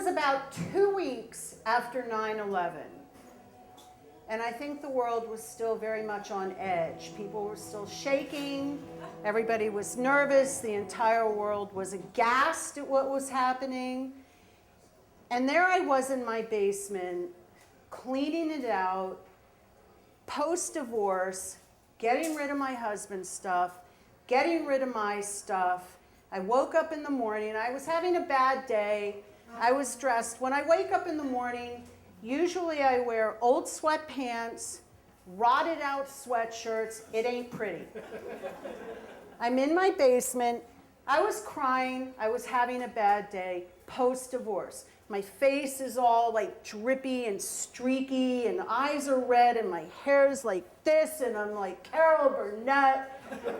was about 2 weeks after 9/11. And I think the world was still very much on edge. People were still shaking. Everybody was nervous. The entire world was aghast at what was happening. And there I was in my basement, cleaning it out, post-divorce, getting rid of my husband's stuff, getting rid of my stuff. I woke up in the morning. I was having a bad day. I was dressed. When I wake up in the morning, usually I wear old sweatpants, rotted out sweatshirts. It ain't pretty. I'm in my basement. I was crying. I was having a bad day, post-divorce. My face is all like drippy and streaky, and eyes are red, and my hair's like this, and I'm like Carol Burnett.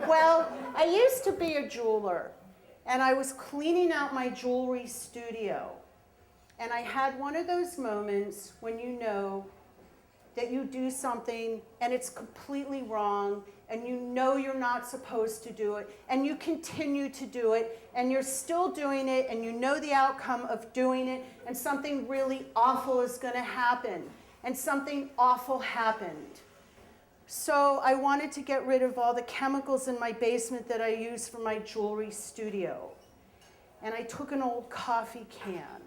Well, I used to be a jeweler, and I was cleaning out my jewelry studio. And I had one of those moments when you know that you do something and it's completely wrong, and you know you're not supposed to do it, and you continue to do it, and you're still doing it, and you know the outcome of doing it, and something really awful is going to happen. And something awful happened. So I wanted to get rid of all the chemicals in my basement that I use for my jewelry studio. And I took an old coffee can,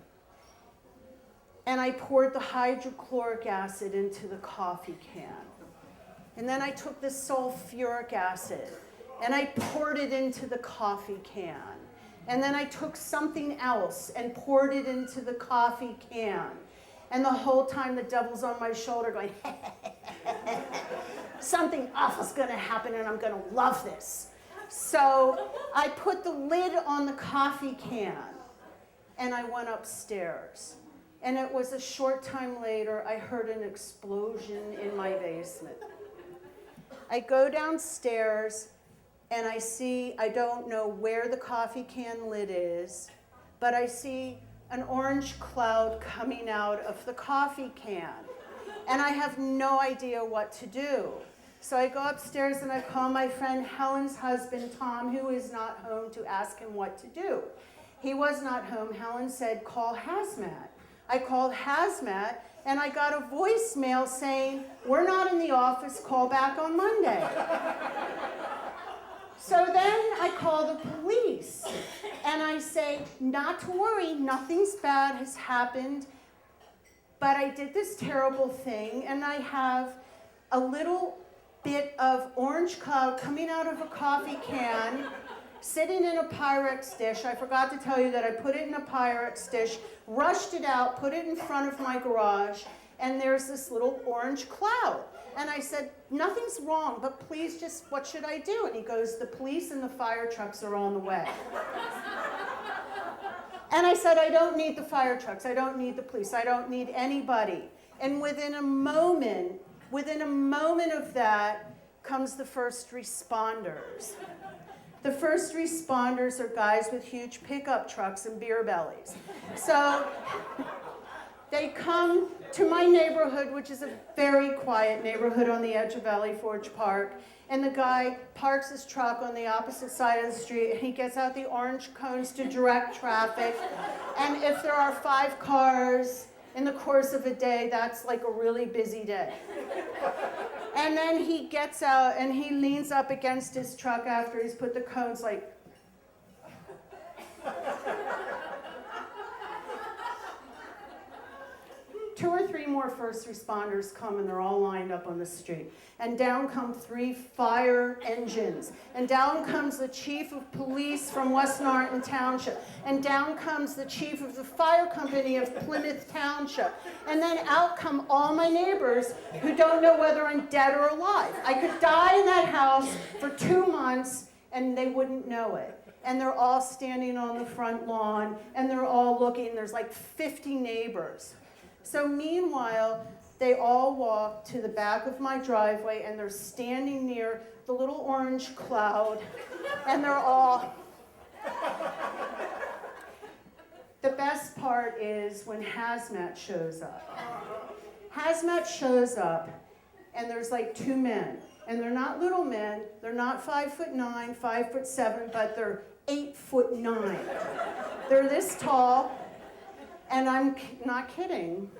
and I poured the hydrochloric acid into the coffee can. And then I took the sulfuric acid, and I poured it into the coffee can. And then I took something else and poured it into the coffee can. And the whole time the devil's on my shoulder going, something awful's going to happen, and I'm going to love this. So I put the lid on the coffee can, and I went upstairs. And it was a short time later, I heard an explosion in my basement. I go downstairs, and I see, I don't know where the coffee can lid is, but I see an orange cloud coming out of the coffee can. And I have no idea what to do. So I go upstairs and I call my friend Helen's husband, Tom, who is not home, to ask him what to do. He was not home. Helen said, call hazmat. I called hazmat, and I got a voicemail saying, we're not in the office, call back on Monday. So then I call the police, and I say, not to worry, nothing's bad has happened, but I did this terrible thing, and I have a little bit of orange cloud coming out of a coffee can, sitting in a Pyrex dish. I forgot to tell you that I put it in a Pyrex dish, rushed it out, put it in front of my garage, and there's this little orange cloud. And I said, nothing's wrong, but please just, what should I do? And he goes, the police and the fire trucks are on the way. And I said, I don't need the fire trucks, I don't need the police, I don't need anybody. And within a moment of that comes the first responders. The first responders are guys with huge pickup trucks and beer bellies. So they come to my neighborhood, which is a very quiet neighborhood on the edge of Valley Forge Park, and the guy parks his truck on the opposite side of the street, and he gets out the orange cones to direct traffic. And if there are 5 cars in the course of a day, that's like a really busy day. And then he gets out and he leans up against his truck after he's put the cones like, two or three more first responders come, and they're all lined up on the street. And down come 3 fire engines. And down comes the chief of police from West Norton Township. And down comes the chief of the fire company of Plymouth Township. And then out come all my neighbors who don't know whether I'm dead or alive. I could die in that house for 2 months and they wouldn't know it. And they're all standing on the front lawn, and they're all looking. There's like 50 neighbors. So meanwhile, they all walk to the back of my driveway, and they're standing near the little orange cloud, and they're all... The best part is when hazmat shows up. Hazmat shows up, and there's like 2 men, and they're not little men. They're not 5'9", 5'7", but they're 8'9". They're this tall. And I'm not kidding.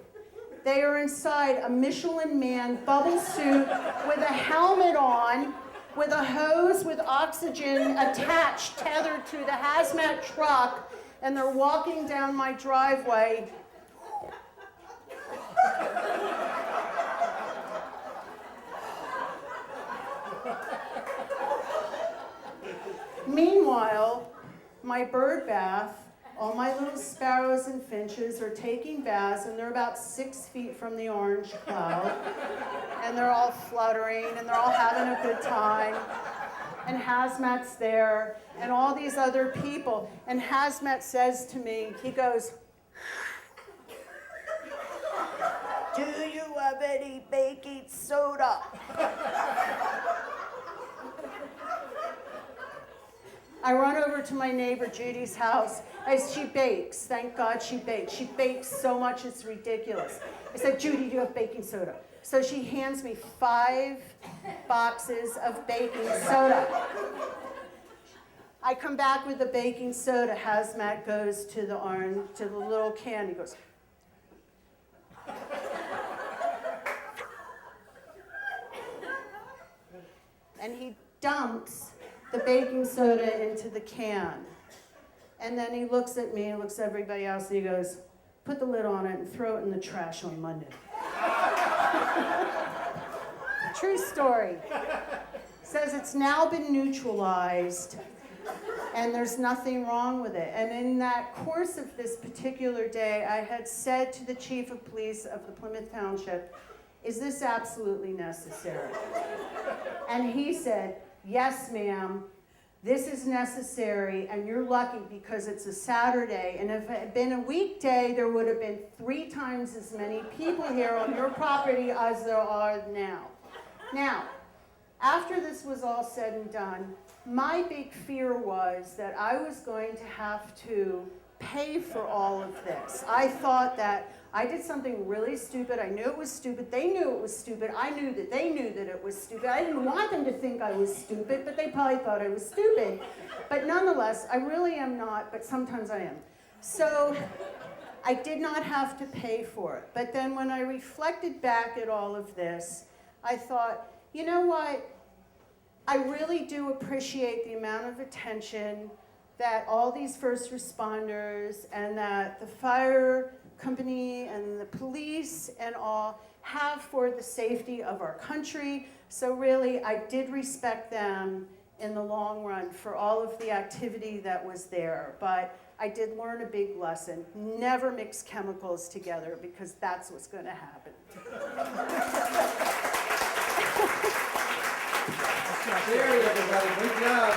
They are inside a Michelin Man bubble suit with a helmet on, with a hose with oxygen attached, tethered to the hazmat truck, and they're walking down my driveway. Meanwhile, my bird bath, all my little sparrows and finches are taking baths, and they're about 6 feet from the orange cloud, and they're all fluttering, and they're all having a good time, and Hazmat's there, and all these other people, and Hazmat says to me, he goes, "Do you have any baking soda?" I run over to my neighbor Judy's house. She bakes. Thank God she bakes. She bakes so much it's ridiculous. I said, "Judy, do you have baking soda?" So she hands me 5 boxes of baking soda. I come back with the baking soda. Hazmat goes to the little can. He goes, and he dumps the baking soda into the can. And then he looks at me and looks at everybody else, and he goes, "Put the lid on it and throw it in the trash on Monday." True story. Says it's now been neutralized and there's nothing wrong with it. And in that course of this particular day, I had said to the chief of police of the Plymouth Township, "Is this absolutely necessary?" And he said, "Yes, ma'am, this is necessary, and you're lucky because it's a Saturday, and if it had been a weekday, there would have been 3 times as many people here on your property as there are now." Now, after this was all said and done, my big fear was that I was going to have to pay for all of this. I thought that I did something really stupid. I knew it was stupid. They knew it was stupid. I knew that they knew that it was stupid. I didn't want them to think I was stupid, but they probably thought I was stupid. But nonetheless, I really am not, but sometimes I am. So I did not have to pay for it. But then when I reflected back at all of this, I thought, you know what? I really do appreciate the amount of attention that all these first responders and that the fire company and the police and all have for the safety of our country. So really, I did respect them in the long run for all of the activity that was there. But I did learn a big lesson. Never mix chemicals together because that's what's going to happen. Shari, everybody, good job.